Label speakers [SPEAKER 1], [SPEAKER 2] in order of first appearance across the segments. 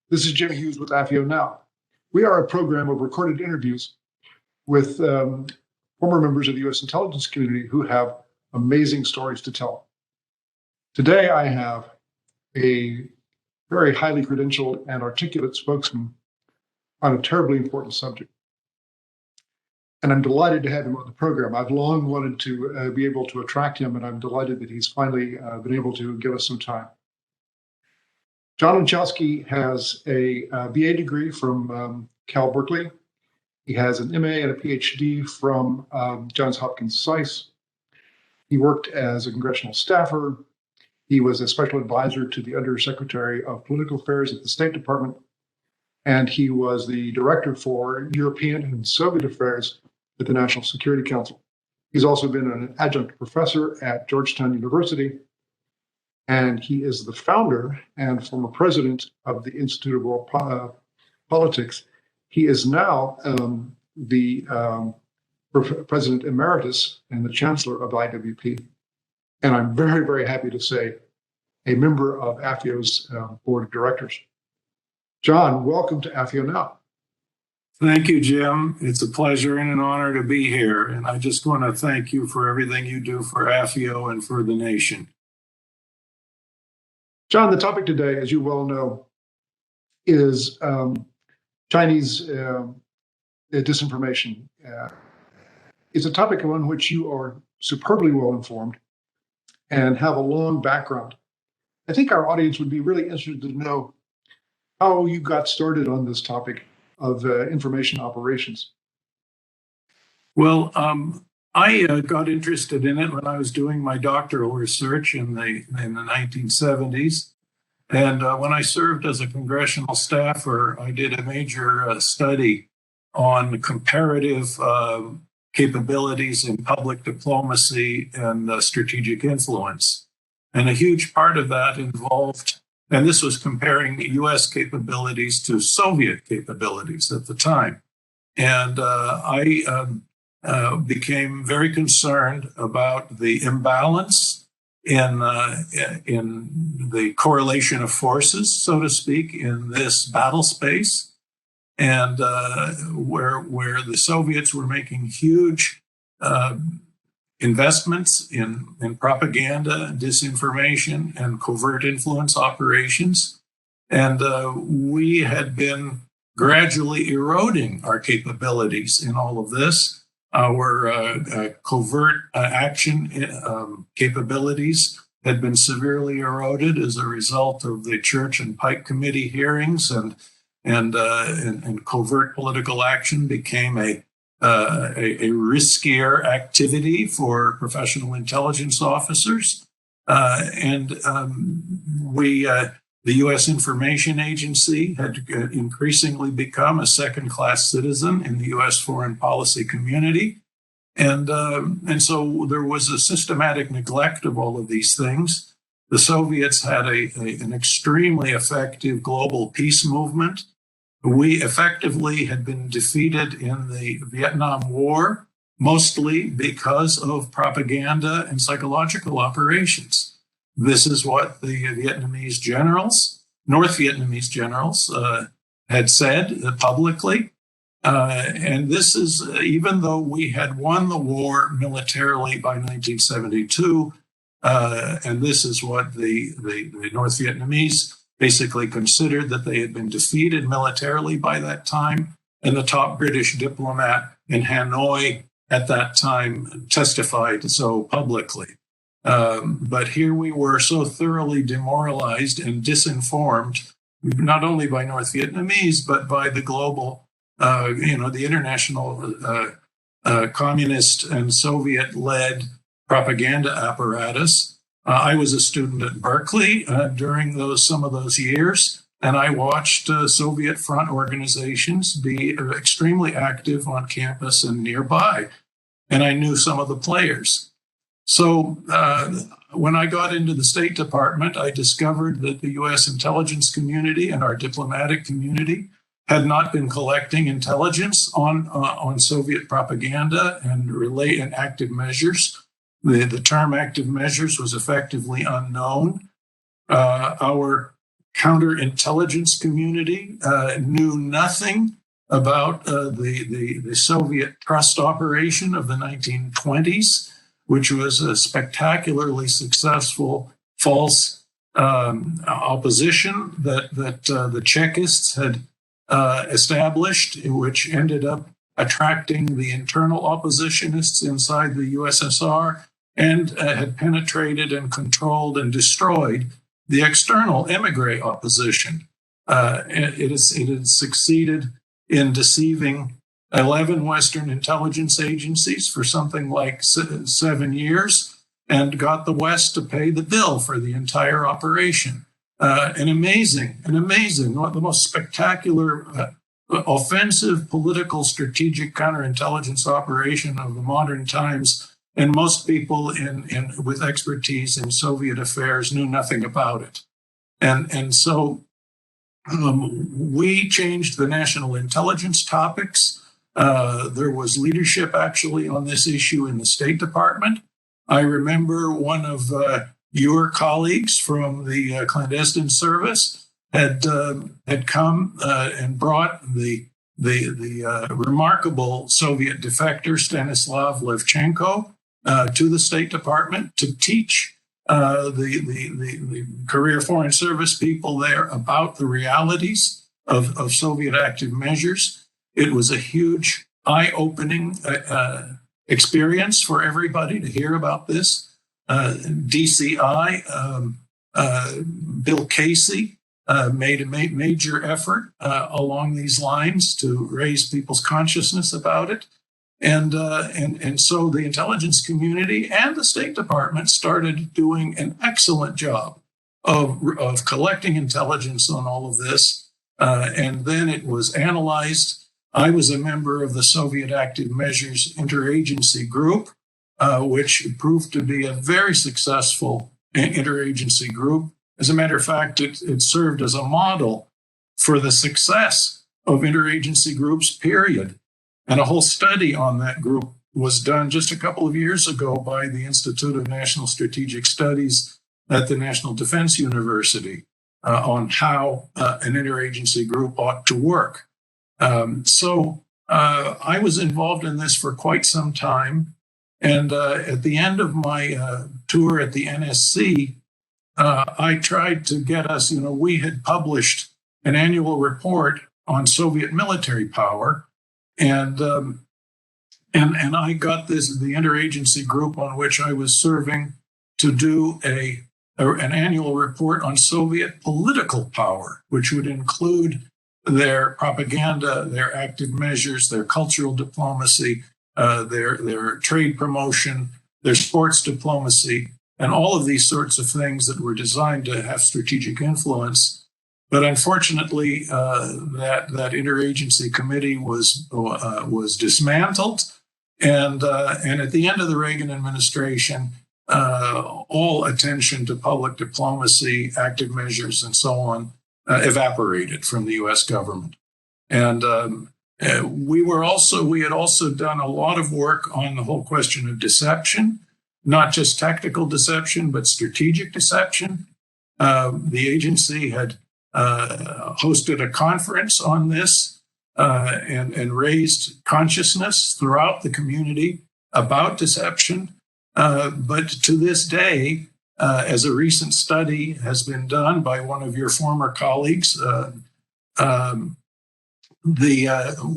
[SPEAKER 1] This is Jim Hughes with AFIO Now. We are a program of recorded interviews with former members of the U.S. intelligence community who have amazing stories to tell. Today, I have a very highly credentialed and articulate spokesman on a terribly important subject. And I'm delighted to have him on the program. I've long wanted to be able to attract him, and I'm delighted that he's finally been able to give us some time. John Lenczowski has a BA degree from Cal Berkeley. He has an MA and a PhD from Johns Hopkins SAIS. He worked as a congressional staffer. He was a special advisor to the Undersecretary of Political Affairs at the State Department. And he was the director for European and Soviet Affairs at the National Security Council. He's also been an adjunct professor at Georgetown University. And he is the founder and former president of the Institute of World Politics. He is now the president emeritus and the chancellor of IWP. And I'm very, very happy to say a member of AFIO's board of directors. John, welcome to AFIO Now.
[SPEAKER 2] Thank you, Jim. It's a pleasure and an honor to be here. And I just want to thank you for everything you do for AFIO and for the nation.
[SPEAKER 1] John, the topic today, as you well know, is Chinese disinformation. It's a topic on which you are superbly well informed and have a long background. I think our audience would be really interested to know how you got started on this topic of information operations.
[SPEAKER 2] Well, I got interested in it when I was doing my doctoral research in the 1970s. And when I served as a congressional staffer, I did a major study on comparative capabilities in public diplomacy and strategic influence. And a huge part of that involved, and this was comparing US capabilities to Soviet capabilities at the time. And I became very concerned about the imbalance in the correlation of forces, so to speak, in this battle space, and where the Soviets were making huge investments in propaganda, disinformation, and covert influence operations, and we had been gradually eroding our capabilities in all of this. Our covert action capabilities had been severely eroded as a result of the Church and Pike Committee hearings, and covert political action became a riskier activity for professional intelligence officers, the U.S. Information Agency had increasingly become a second-class citizen in the U.S. foreign policy community. And so there was a systematic neglect of all of these things. The Soviets had an extremely effective global peace movement. We effectively had been defeated in the Vietnam War, mostly because of propaganda and psychological operations. This is what the Vietnamese generals, North Vietnamese generals, had said publicly. And this is, even though we had won the war militarily by 1972, and this is what the North Vietnamese basically considered, that they had been defeated militarily by that time. And the top British diplomat in Hanoi at that time testified so publicly. But here we were so thoroughly demoralized and disinformed, not only by North Vietnamese, but by the global, the international communist and Soviet-led propaganda apparatus. I was a student at Berkeley during some of those years, and I watched Soviet front organizations be extremely active on campus and nearby, and I knew some of the players. So when I got into the State Department, I discovered that the U.S. intelligence community and our diplomatic community had not been collecting intelligence on Soviet propaganda and active measures. The term active measures was effectively unknown. Our counterintelligence community knew nothing about the Soviet trust operation of the 1920s, which was a spectacularly successful false opposition that the Chekists had established, which ended up attracting the internal oppositionists inside the USSR and had penetrated and controlled and destroyed the external emigre opposition. It had succeeded in deceiving 11 Western intelligence agencies for something like 7 years and got the West to pay the bill for the entire operation. An amazing, one of the most spectacular offensive political strategic counterintelligence operation of the modern times. And most people with expertise in Soviet affairs knew nothing about it. And so we changed the national intelligence topics. There was leadership actually on this issue in the State Department. I remember one of your colleagues from the clandestine service had come and brought the remarkable Soviet defector Stanislav Levchenko to the State Department to teach the career foreign service people there about the realities of Soviet active measures. It was a huge, eye-opening experience for everybody to hear about this. DCI, Bill Casey, made a major effort along these lines to raise people's consciousness about it. And so the intelligence community and the State Department started doing an excellent job of collecting intelligence on all of this. And then it was analyzed. I was a member of the Soviet Active Measures Interagency Group, which proved to be a very successful interagency group. As a matter of fact, it served as a model for the success of interagency groups, period. And a whole study on that group was done just a couple of years ago by the Institute of National Strategic Studies at the National Defense University on how an interagency group ought to work. So I was involved in this for quite some time. And at the end of my tour at the NSC, I tried to get us, we had published an annual report on Soviet military power. And I got the interagency group on which I was serving to do an annual report on Soviet political power, which would include their propaganda, their active measures, their cultural diplomacy, their trade promotion, their sports diplomacy, and all of these sorts of things that were designed to have strategic influence. But unfortunately, that interagency committee was dismantled, and at the end of the Reagan administration, all attention to public diplomacy, active measures, and so on evaporated from the U.S. government. And we had also done a lot of work on the whole question of deception, not just tactical deception, but strategic deception. The agency had hosted a conference on this and raised consciousness throughout the community about deception. But to this day, as a recent study has been done by one of your former colleagues,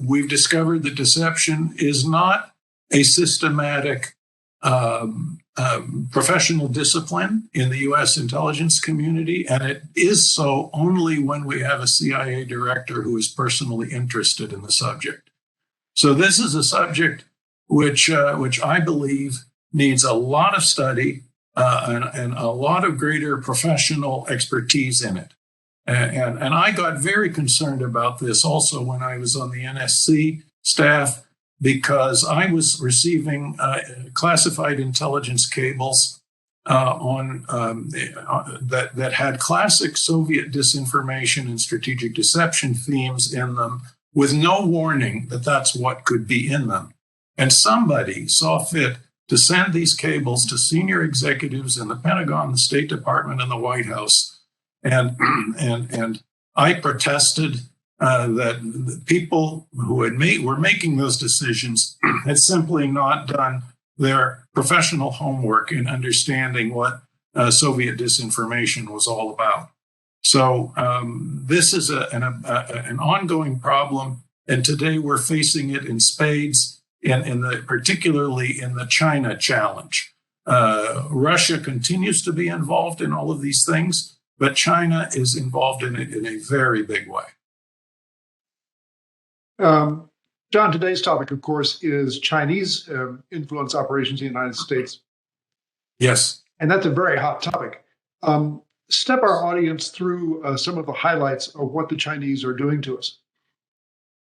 [SPEAKER 2] we've discovered that deception is not a systematic professional discipline in the U.S. intelligence community, and it is so only when we have a CIA director who is personally interested in the subject. So this is a subject which I believe needs a lot of study and a lot of greater professional expertise in it. And I got very concerned about this also when I was on the NSC staff, because I was receiving classified intelligence cables that had classic Soviet disinformation and strategic deception themes in them, with no warning that that's what could be in them. And somebody saw fit to send these cables to senior executives in the Pentagon, the State Department, and the White House. And and I protested that the people who were making those decisions had simply not done their professional homework in understanding what Soviet disinformation was all about. So this is an ongoing problem, and today we're facing it in spades, particularly in the China challenge. Russia continues to be involved in all of these things, but China is involved in it in a very big way.
[SPEAKER 1] John, today's topic, of course, is Chinese influence operations in the United States.
[SPEAKER 2] Yes.
[SPEAKER 1] And that's a very hot topic. Step our audience through some of the highlights of what the Chinese are doing to us.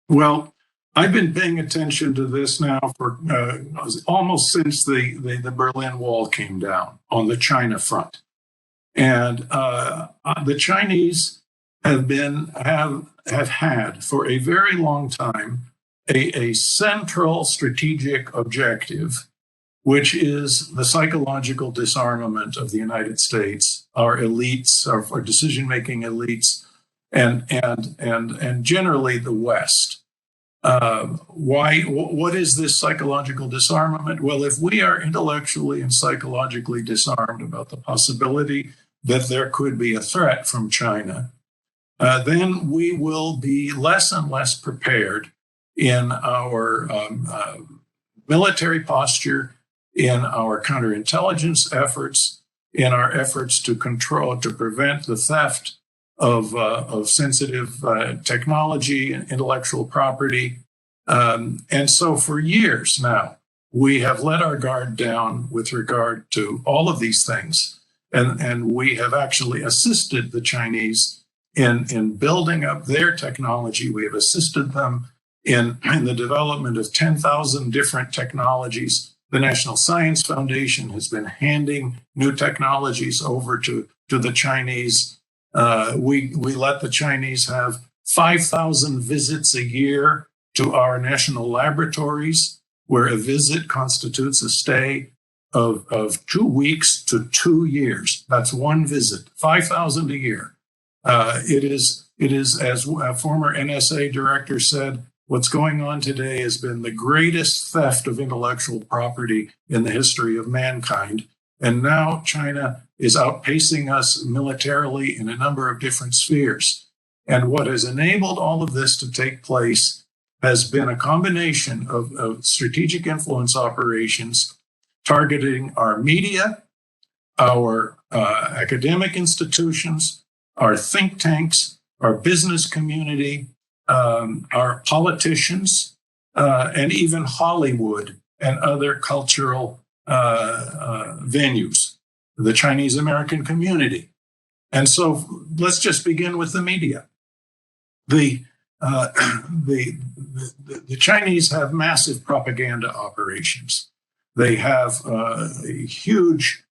[SPEAKER 2] Well, I've been paying attention to this now for almost since the Berlin Wall came down on the China front. And the Chinese have had for a very long time a central strategic objective, which is the psychological disarmament of the United States, our elites, our decision-making elites, and generally the West. What is this psychological disarmament? Well, if we are intellectually and psychologically disarmed about the possibility that there could be a threat from China, then we will be less and less prepared in our military posture, in our counterintelligence efforts, in our efforts to prevent the theft of sensitive technology and intellectual property. And so for years now, we have let our guard down with regard to all of these things. And we have actually assisted the Chinese in building up their technology. We have assisted them in the development of 10,000 different technologies. The National Science Foundation has been handing new technologies over to the Chinese. We let the Chinese have 5,000 visits a year to our national laboratories, where a visit constitutes a stay of 2 weeks to 2 years. That's one visit, 5,000 a year. It is, as a former NSA director said, what's going on today has been the greatest theft of intellectual property in the history of mankind. And now China is outpacing us militarily in a number of different spheres. And what has enabled all of this to take place has been a combination of strategic influence operations targeting our media, our academic institutions, our think tanks, our business community, our politicians, and even Hollywood and other cultural venues, the Chinese American community. And so let's just begin with the media. The Chinese have massive propaganda operations. They have a huge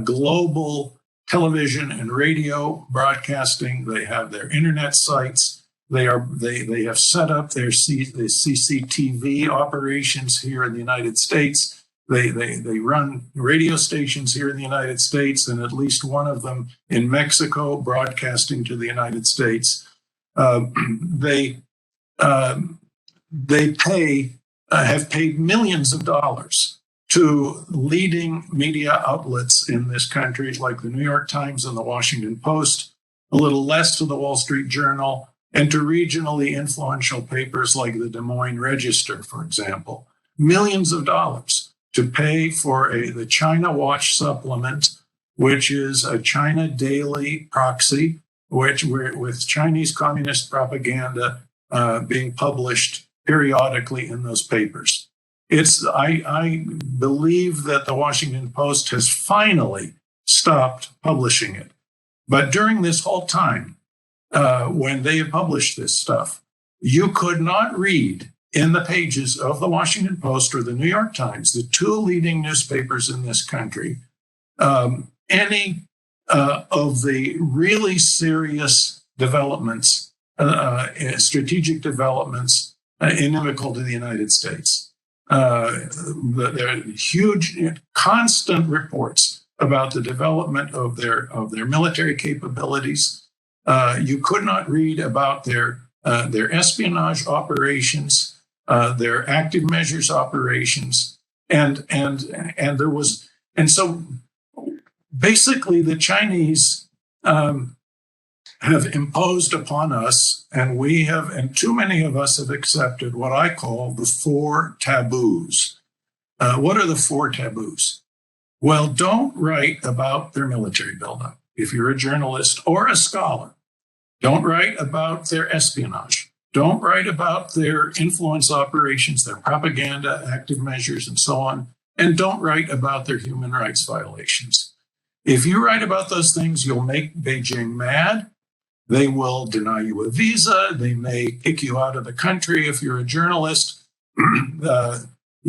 [SPEAKER 2] global television and radio broadcasting. They have their internet sites. They have set up their CCTV operations here in the United States. They run radio stations here in the United States, and at least one of them in Mexico, broadcasting to the United States. They have paid millions of dollars to leading media outlets in this country, like the New York Times and the Washington Post, a little less to the Wall Street Journal, and to regionally influential papers like the Des Moines Register, for example. Millions of dollars to pay for the China Watch supplement, which is a China daily proxy, with Chinese communist propaganda being published periodically in those papers. I believe that the Washington Post has finally stopped publishing it. But during this whole time, when they have published this stuff, you could not read in the pages of the Washington Post or the New York Times, the two leading newspapers in this country, any of the really serious developments, strategic developments inimical to the United States. There are huge, constant reports about the development of their military capabilities. You could not read about their espionage operations, their active measures operations, and so basically the Chinese have imposed upon us, and too many of us have accepted what I call the four taboos. What are the four taboos? Well, don't write about their military buildup. If you're a journalist or a scholar, don't write about their espionage. Don't write about their influence operations, their propaganda, active measures, and so on. And don't write about their human rights violations. If you write about those things, you'll make Beijing mad. They will deny you a visa. They may kick you out of the country if you're a journalist.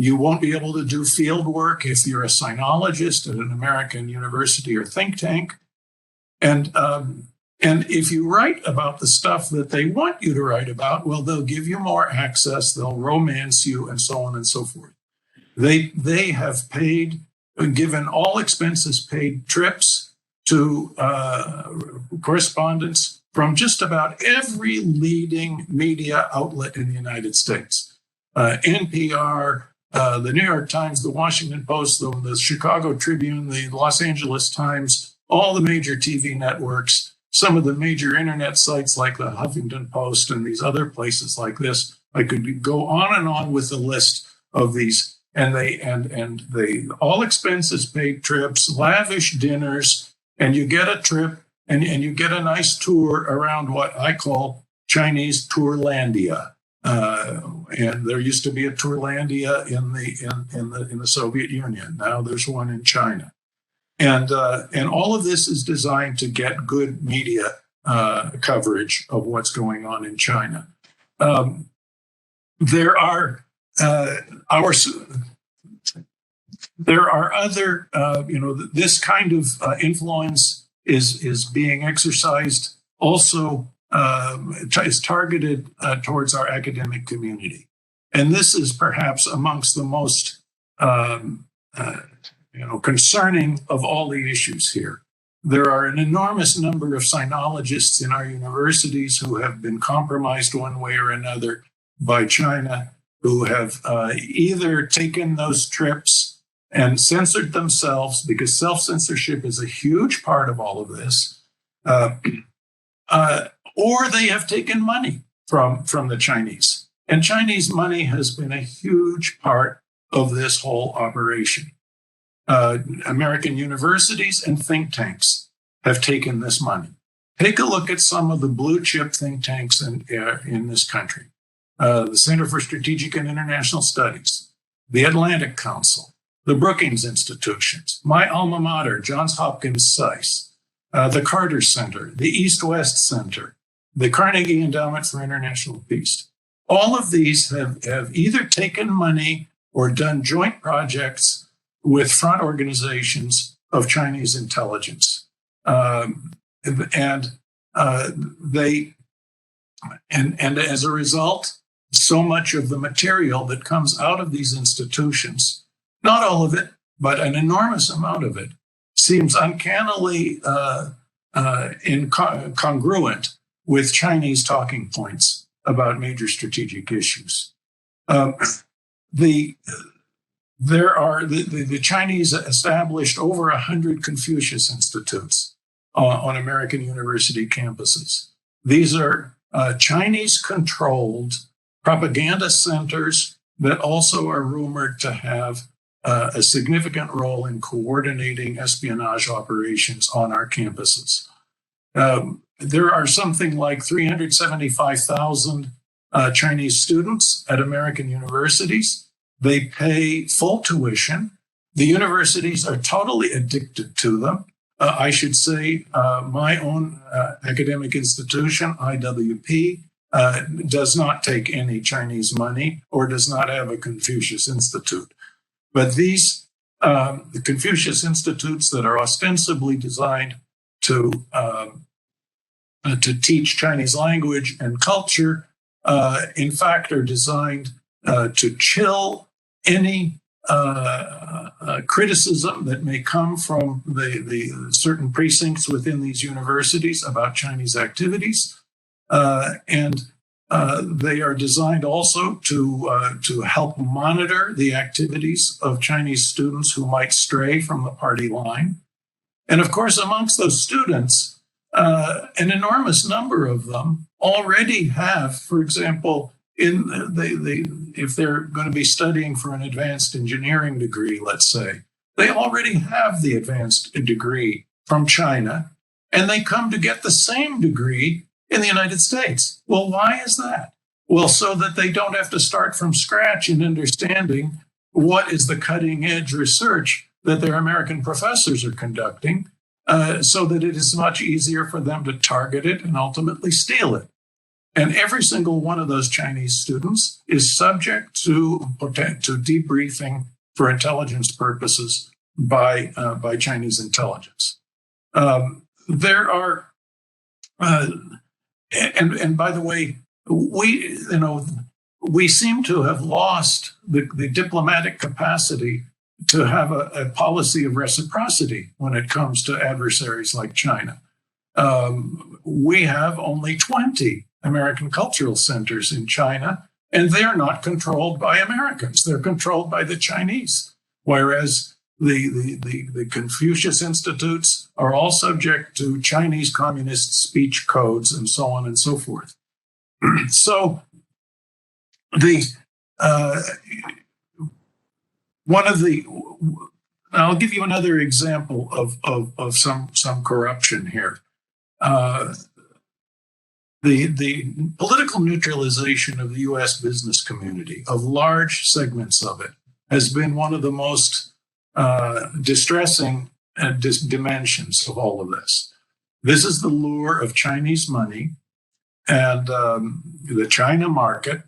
[SPEAKER 2] You won't be able to do field work if you're a sinologist at an American university or think tank. And if you write about the stuff that they want you to write about, well, they'll give you more access, they'll romance you, and so on and so forth. They have given all expenses paid trips to correspondents from just about every leading media outlet in the United States. NPR, the New York Times, the Washington Post, the Chicago Tribune, the Los Angeles Times, all the major TV networks, some of the major internet sites like the Huffington Post and these other places like this. I could go on and on with the list of these. And they all expenses paid trips, lavish dinners, and you get a trip and you get a nice tour around what I call Chinese Tourlandia. And there used to be a Tourlandia in the Soviet Union. Now there's one in China. And all of this is designed to get good media coverage of what's going on in China. There are other, this kind of influence is being exercised also, is targeted towards our academic community. And this is perhaps amongst the most concerning of all the issues here. There are an enormous number of sinologists in our universities who have been compromised one way or another by China, who have either taken those trips and censored themselves, because self-censorship is a huge part of all of this, or they have taken money from the Chinese. And Chinese money has been a huge part of this whole operation. American universities and think tanks have taken this money. Take a look at some of the blue chip think tanks in this country. The Center for Strategic and International Studies, the Atlantic Council, the Brookings Institutions, my alma mater, Johns Hopkins SAIS, the Carter Center, the East-West Center, the Carnegie Endowment for International Peace. All of these have either taken money or done joint projects with front organizations of Chinese intelligence. And as a result, so much of the material that comes out of these institutions, not all of it, but an enormous amount of it, seems uncannily incongruent with Chinese talking points about major strategic issues. The Chinese established over 100 Confucius Institutes on American university campuses. These are Chinese-controlled propaganda centers that also are rumored to have a significant role in coordinating espionage operations on our campuses. There are something like 375,000 Chinese students at American universities. They pay full tuition. The universities are totally addicted to them. I should say my own academic institution, IWP, does not take any Chinese money or does not have a Confucius Institute. But these, the Confucius Institutes that are ostensibly designed to teach Chinese language and culture, in fact, are designed to chill any criticism that may come from the certain precincts within these universities about Chinese activities. And they are designed also to help monitor the activities of Chinese students who might stray from the party line. And of course, amongst those students, an enormous number of them already have, for example, if they're going to be studying for an advanced engineering degree, let's say, they already have the advanced degree from China, and they come to get the same degree in the United States. Well, why is that? Well, so that they don't have to start from scratch in understanding what is the cutting edge research that their American professors are conducting, so that it is much easier for them to target it and ultimately steal it. And every single one of those Chinese students is subject to debriefing for intelligence purposes by Chinese intelligence. There are, and by the way, we seem to have lost the diplomatic capacity to have a policy of reciprocity when it comes to adversaries like China. We have only 20 American cultural centers in China, and they're not controlled by Americans. They're controlled by the Chinese, whereas the Confucius Institutes are all subject to Chinese communist speech codes and so on and so forth. So I'll give you another example of some corruption here. The political neutralization of the U.S. business community, of large segments of it, has been one of the most distressing dimensions of all of this. This is the lure of Chinese money and the China market,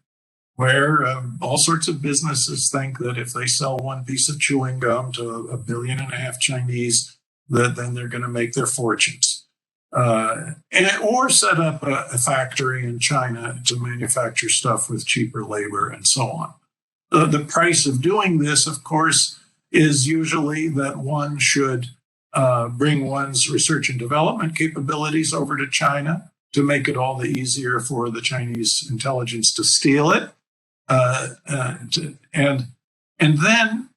[SPEAKER 2] where all sorts of businesses think that if they sell one piece of chewing gum to 1.5 billion Chinese, that then they're going to make their fortunes. Or set up a factory in China to manufacture stuff with cheaper labor and so on. The price of doing this, of course, is usually that one should bring one's research and development capabilities over to China to make it all the easier for the Chinese intelligence to steal it. And then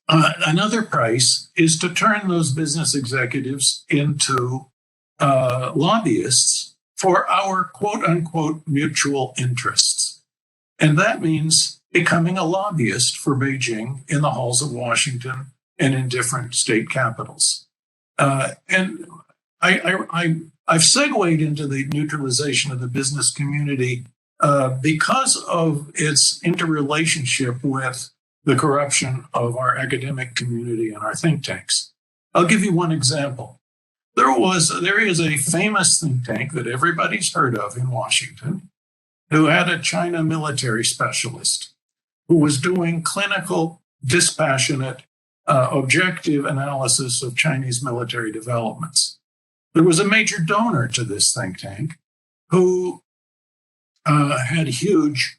[SPEAKER 2] another price is to turn those business executives into lobbyists for our quote unquote mutual interests. And that means becoming a lobbyist for Beijing in the halls of Washington and in different state capitals. And I've segued into the neutralization of the business community because of its interrelationship with the corruption of our academic community and our think tanks. I'll give you one example. There is a famous think tank that everybody's heard of in Washington who had a China military specialist who was doing clinical, dispassionate, objective analysis of Chinese military developments. There was a major donor to this think tank who had huge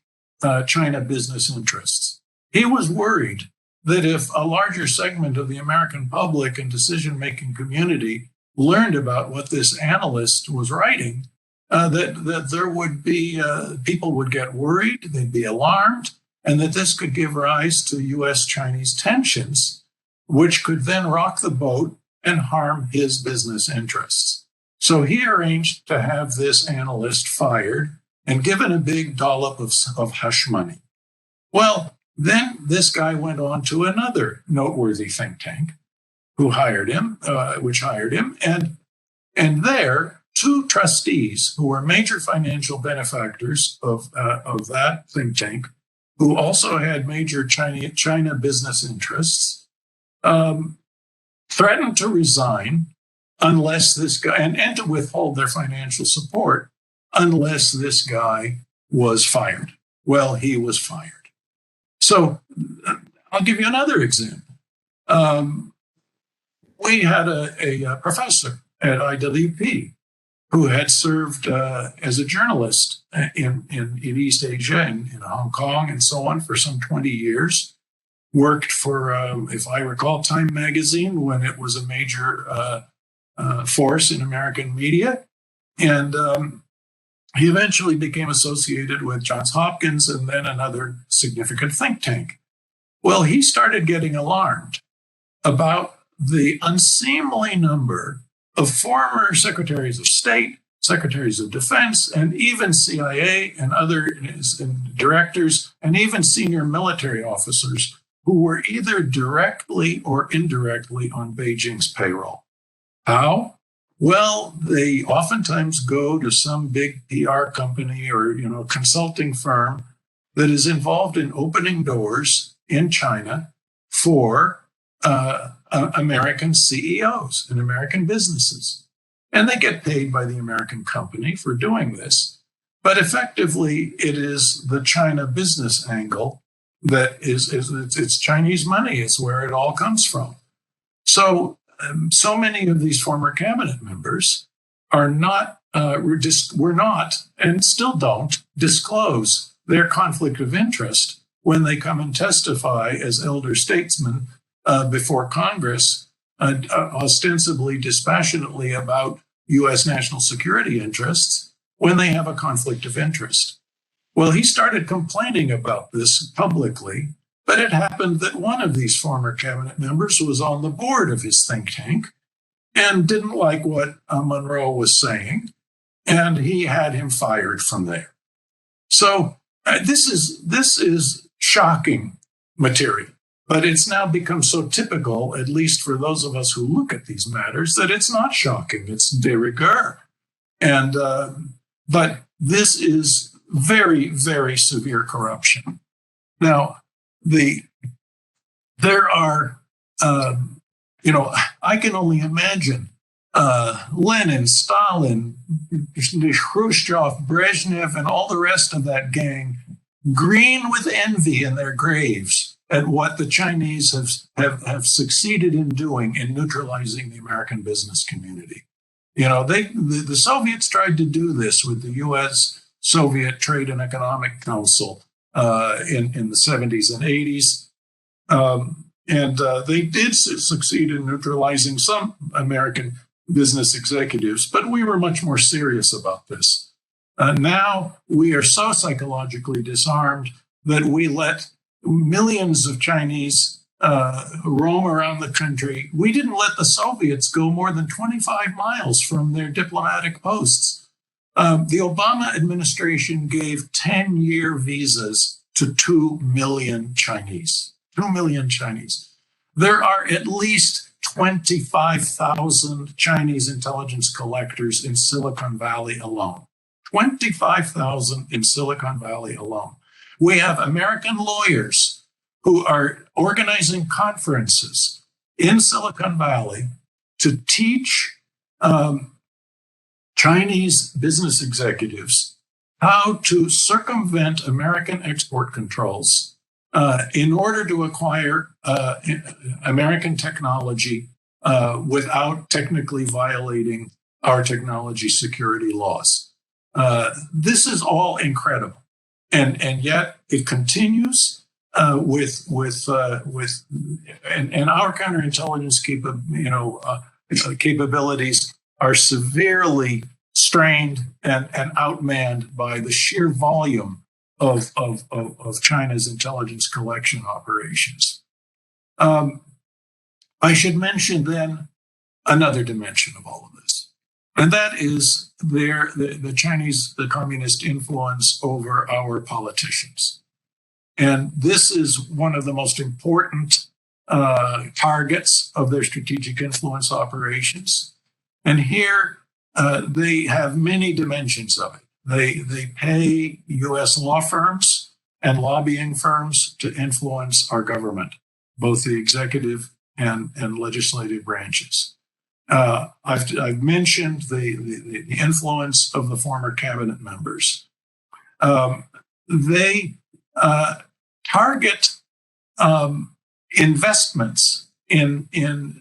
[SPEAKER 2] China business interests. He was worried that if a larger segment of the American public and decision-making community learned about what this analyst was writing, that there would be people would get worried, they'd be alarmed, and that this could give rise to U.S.-Chinese tensions, which could then rock the boat and harm his business interests. So he arranged to have this analyst fired and given a big dollop of hush money. Well, then this guy went on to another noteworthy think tank which hired him, and there, two trustees who were major financial benefactors of that think tank, who also had major China business interests, threatened to resign unless this guy, and to withhold their financial support unless this guy was fired. Well, he was fired. So I'll give you another example. We had a professor at IWP who had served as a journalist in East Asia and in Hong Kong and so on for some 20 years. worked for, if I recall, Time magazine when it was a major force in American media. And he eventually became associated with Johns Hopkins and then another significant think tank. Well, he started getting alarmed about the unseemly number of former secretaries of state, secretaries of defense, and even CIA and other directors, and even senior military officers who were either directly or indirectly on Beijing's payroll. How? Well, they oftentimes go to some big PR company or consulting firm that is involved in opening doors in China for American CEOs and American businesses. And they get paid by the American company for doing this. But effectively, it is the China business angle that it's Chinese money. It's where it all comes from. So many of these former cabinet members are not, were not, and still don't disclose their conflict of interest when they come and testify as elder statesmen before Congress, ostensibly dispassionately about U.S. national security interests when they have a conflict of interest. Well, he started complaining about this publicly, but it happened that one of these former cabinet members was on the board of his think tank and didn't like what Monroe was saying, and he had him fired from there. So this is shocking material, but it's now become so typical, at least for those of us who look at these matters, that it's not shocking. It's de rigueur. And but this is very, very severe corruption. Now, there are, I can only imagine Lenin, Stalin, Khrushchev, Brezhnev, and all the rest of that gang green with envy in their graves at what the Chinese have succeeded in doing in neutralizing the American business community. The Soviets tried to do this with the U.S. Soviet Trade and Economic Council in the 70s and 80s. And they did succeed in neutralizing some American business executives, but we were much more serious about this. Now we are so psychologically disarmed that we let millions of Chinese roam around the country. We didn't let the Soviets go more than 25 miles from their diplomatic posts. The Obama administration gave 10-year visas to 2 million Chinese. 2 million Chinese. There are at least 25,000 Chinese intelligence collectors in Silicon Valley alone. 25,000 in Silicon Valley alone. We have American lawyers who are organizing conferences in Silicon Valley to teach Chinese business executives how to circumvent American export controls in order to acquire American technology without technically violating our technology security laws. This is all incredible, and yet it continues with our counterintelligence capabilities are severely strained and outmanned by the sheer volume of China's intelligence collection operations. I should mention then another dimension of all of this, and that is the Chinese, the communist influence over our politicians. And this is one of the most important targets of their strategic influence operations. And here they have many dimensions of it. They pay U.S. law firms and lobbying firms to influence our government, both the executive and legislative branches. I've mentioned the influence of the former cabinet members. They target investments in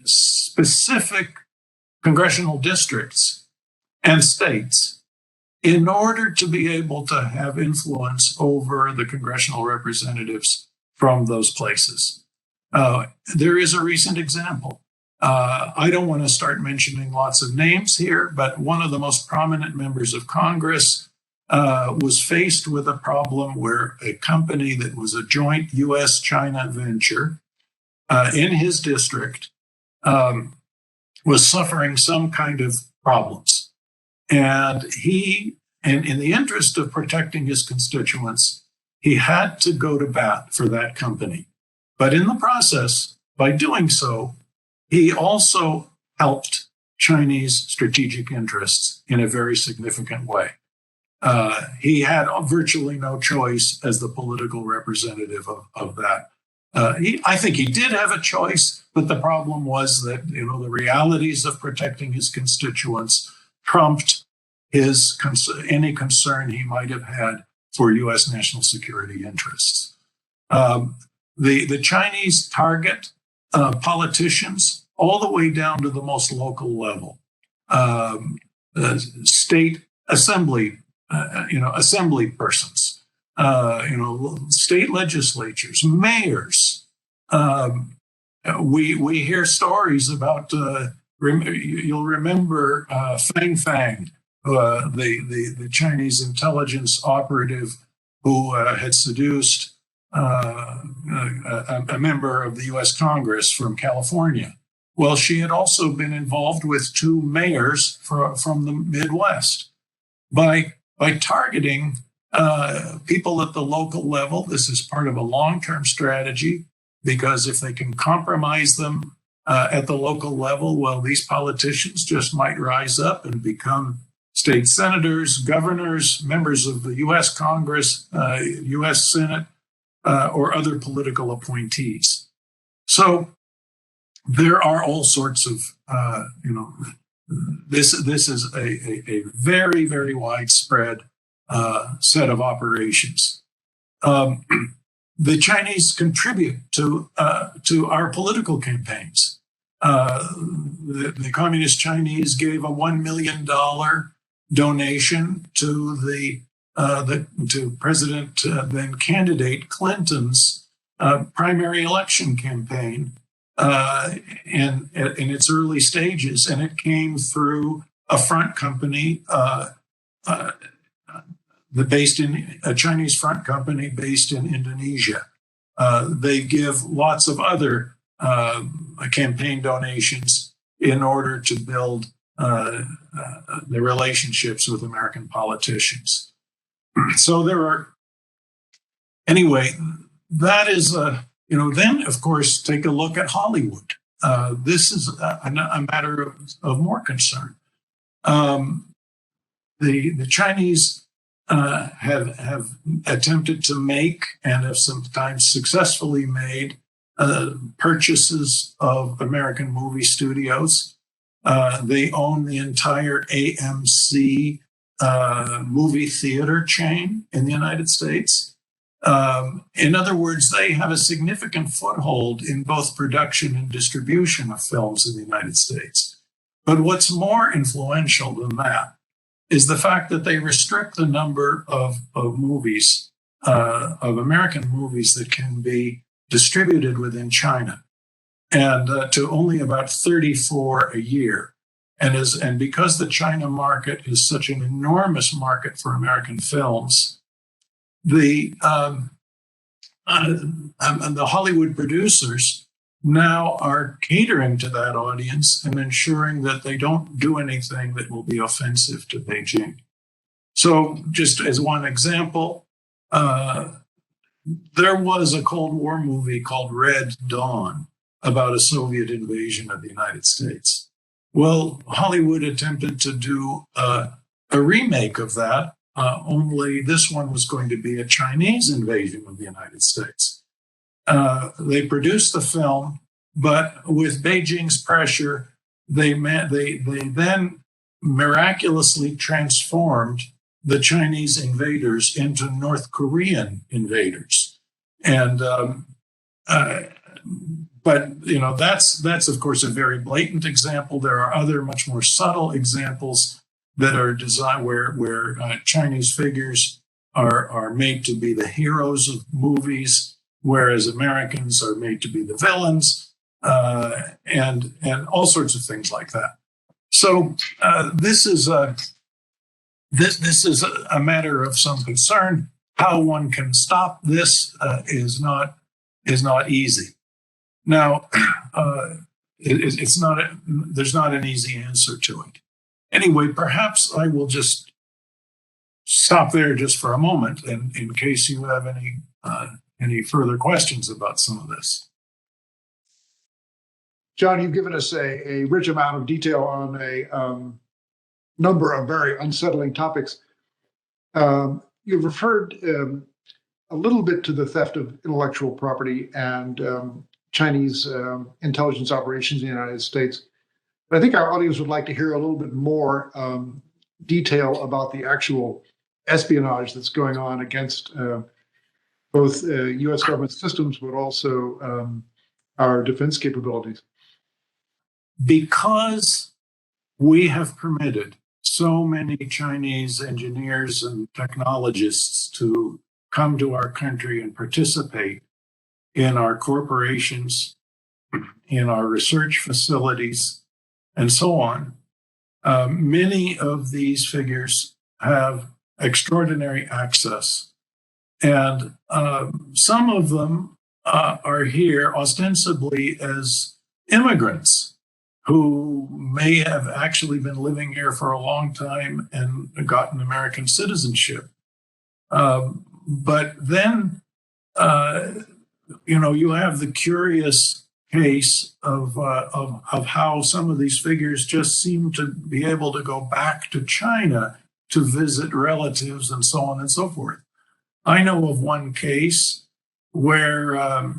[SPEAKER 2] specific congressional districts and states in order to be able to have influence over the congressional representatives from those places. There is a recent example. I don't want to start mentioning lots of names here, but one of the most prominent members of Congress was faced with a problem where a company that was a joint U.S.-China venture in his district was suffering some kind of problems. And in the interest of protecting his constituents, he had to go to bat for that company. But in the process, by doing so, he also helped Chinese strategic interests in a very significant way. He had virtually no choice as the political representative of that. I think he did have a choice, but the problem was that the realities of protecting his constituents trumped any concern he might have had for U.S. national security interests. The Chinese target politicians all the way down to the most local level, state assembly, assembly persons, state legislatures, mayors. We hear stories about. You'll remember Fang Fang, the Chinese intelligence operative who had seduced a member of the U.S. Congress from California. Well, she had also been involved with two mayors from the Midwest. By targeting people at the local level, this is part of a long-term strategy, because if they can compromise them at the local level, well, these politicians just might rise up and become state senators, governors, members of the U.S. Congress, U.S. Senate, or other political appointees. So there are all sorts of, this is a very, very widespread set of operations. The Chinese contribute to our political campaigns. The Communist Chinese gave a $1 million donation to to President then candidate Clinton's primary election campaign in its early stages, and it came through a front company a Chinese front company based in Indonesia. They give lots of other campaign donations in order to build the relationships with American politicians. So anyway, that is, then of course, take a look at Hollywood. This is a matter of more concern. The Chinese have attempted to make, and have sometimes successfully made, purchases of American movie studios. They own the entire AMC movie theater chain in the United States. In other words, they have a significant foothold in both production and distribution of films in the United States. But what's more influential than that is the fact that they restrict the number of movies, of American movies that can be distributed within China, and to only about 34 a year. And because the China market is such an enormous market for American films, the Hollywood producers now are catering to that audience and ensuring that they don't do anything that will be offensive to Beijing. So just as one example, there was a Cold War movie called Red Dawn about a Soviet invasion of the United States. Well, Hollywood attempted to do a remake of that, only this one was going to be a Chinese invasion of the United States. They produced the film, but with Beijing's pressure, they then miraculously transformed the Chinese invaders into North Korean invaders. And but that's of course a very blatant example. There are other much more subtle examples that are designed where Chinese figures are made to be the heroes of movies. whereas Americans are made to be the villains, and all sorts of things like that. So this is a matter of some concern. How one can stop this is not easy. Now, there's not an easy answer to it. Anyway, perhaps I will just stop there just for a moment, and in case you have any further questions about some of this.
[SPEAKER 1] John, you've given us a rich amount of detail on a number of very unsettling topics. You've referred a little bit to the theft of intellectual property and Chinese intelligence operations in the United States. But I think our audience would like to hear a little bit more detail about the actual espionage that's going on against both U.S. government systems, but also our defense capabilities.
[SPEAKER 2] Because we have permitted so many Chinese engineers and technologists to come to our country and participate in our corporations, in our research facilities, and so on, many of these figures have extraordinary access. And some of them are here ostensibly as immigrants who may have actually been living here for a long time and gotten American citizenship. But then, you have the curious case of how some of these figures just seem to be able to go back to China to visit relatives and so on and so forth. I know of one case where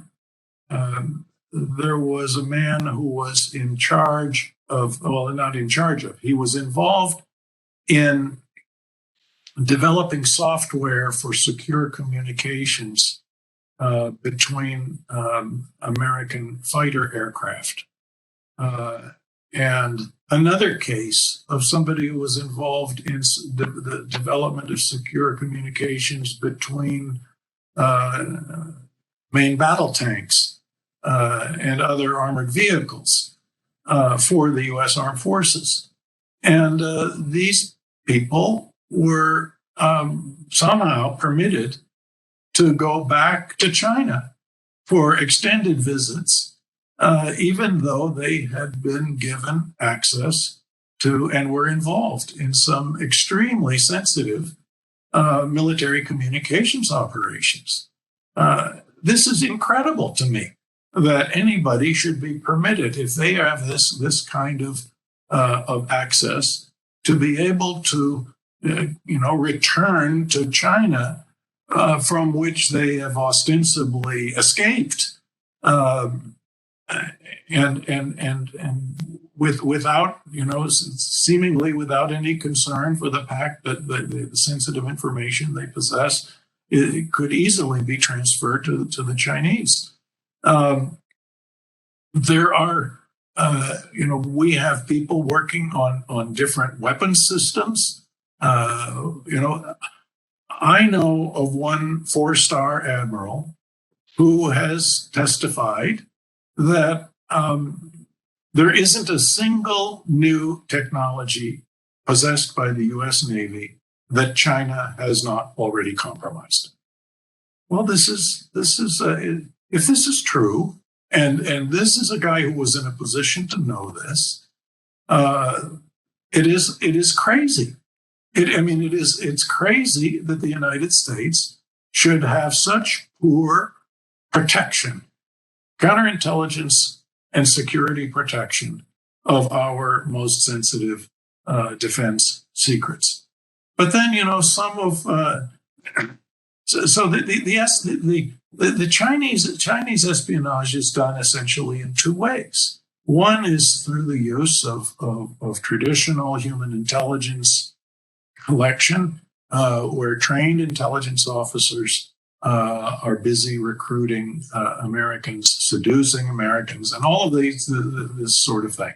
[SPEAKER 2] there was a man who was in charge of, well, not in charge of, he was involved in developing software for secure communications between American fighter aircraft. And another case of somebody who was involved in the development of secure communications between main battle tanks and other armored vehicles for the U.S. Armed Forces. And these people were somehow permitted to go back to China for extended visits, even though they had been given access to and were involved in some extremely sensitive military communications operations. This is incredible to me, that anybody should be permitted, if they have this kind of access, to be able to return to China, from which they have ostensibly escaped, and without seemingly without any concern for the fact that the sensitive information they possess, it could easily be transferred to the Chinese. There are, we have people working on different weapons systems. I know of one 4-star admiral who has testified that there isn't a single new technology possessed by the U.S. Navy that China has not already compromised. Well, if this is true, and this is a guy who was in a position to know this, it is crazy. It's crazy that the United States should have such poor protection, counterintelligence and security protection of our most sensitive defense secrets. But then, some of the Chinese espionage is done essentially in two ways. One is through the use of traditional human intelligence collection, where trained intelligence officers are busy recruiting Americans, seducing Americans, and all of this sort of thing.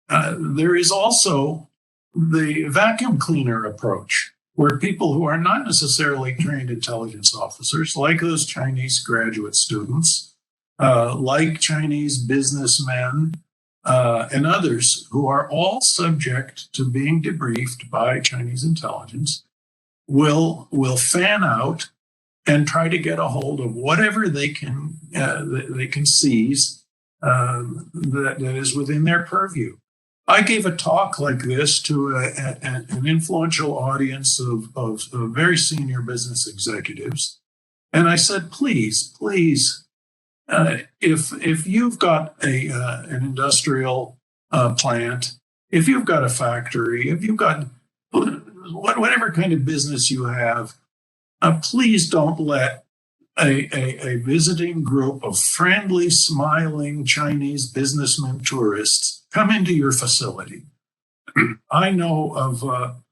[SPEAKER 2] There is also the vacuum cleaner approach, where people who are not necessarily trained intelligence officers, like those Chinese graduate students, like Chinese businessmen, and others who are all subject to being debriefed by Chinese intelligence, will fan out and try to get a hold of whatever they can seize that is within their purview. I gave a talk like this to an influential audience of very senior business executives, and I said, please, if you've got an industrial plant, if you've got a factory, if you've got whatever kind of business you have, please don't let a visiting group of friendly, smiling Chinese businessmen tourists come into your facility. I know of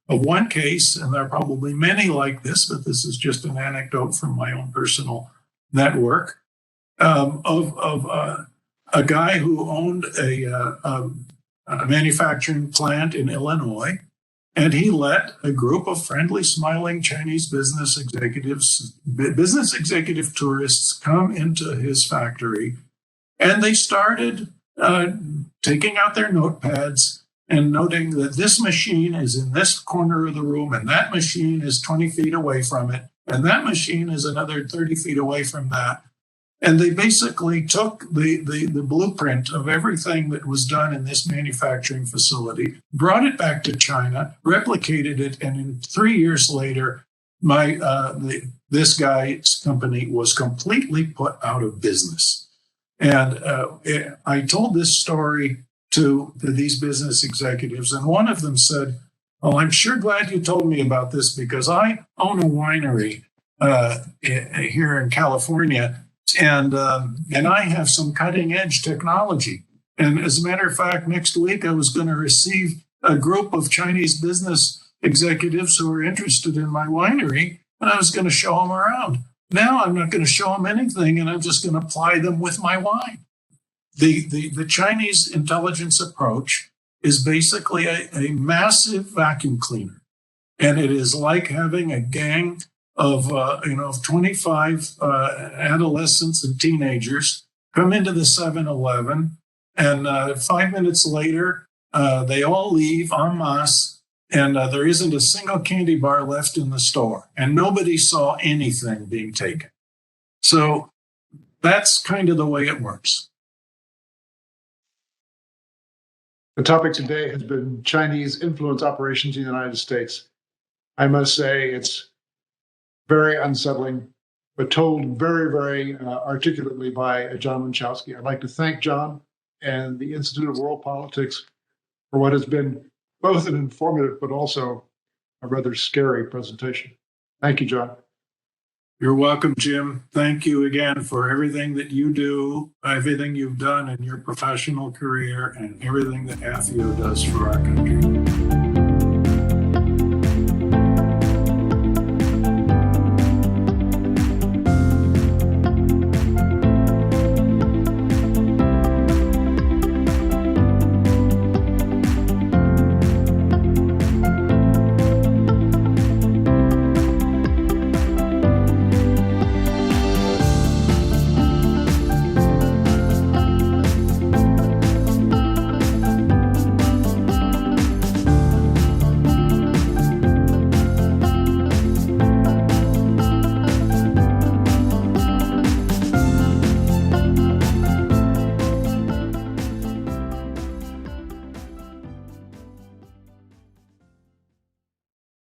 [SPEAKER 2] one case, and there are probably many like this, but this is just an anecdote from my own personal network, of a guy who owned a manufacturing plant in Illinois, and he let a group of friendly, smiling Chinese business executive tourists come into his factory, and they started taking out their notepads and noting that this machine is in this corner of the room, and that machine is 20 feet away from it, and that machine is another 30 feet away from that. And they basically took the blueprint of everything that was done in this manufacturing facility, brought it back to China, replicated it, and in 3 years later, this guy's company was completely put out of business. And I told this story to these business executives, and one of them said, "Oh, I'm sure glad you told me about this, because I own a winery here in California. And I have some cutting edge technology. And as a matter of fact, next week I was going to receive a group of Chinese business executives who were interested in my winery, and I was going to show them around. Now I'm not going to show them anything, and I'm just going to apply them with my wine." The Chinese intelligence approach is basically a massive vacuum cleaner, and it is like having a gang of 25 adolescents and teenagers come into the 7-Eleven, and 5 minutes later, they all leave en masse, and there isn't a single candy bar left in the store, and nobody saw anything being taken. So that's kind of the way it works.
[SPEAKER 1] The topic today has been Chinese influence operations in the United States. I must say it's very unsettling, but told very, very articulately by John Lenczowski. I'd like to thank John and the Institute of World Politics for what has been both an informative but also a rather scary presentation. Thank you, John.
[SPEAKER 2] You're welcome, Jim. Thank you again for everything that you do, everything you've done in your professional career, and everything that AFIO does for our country.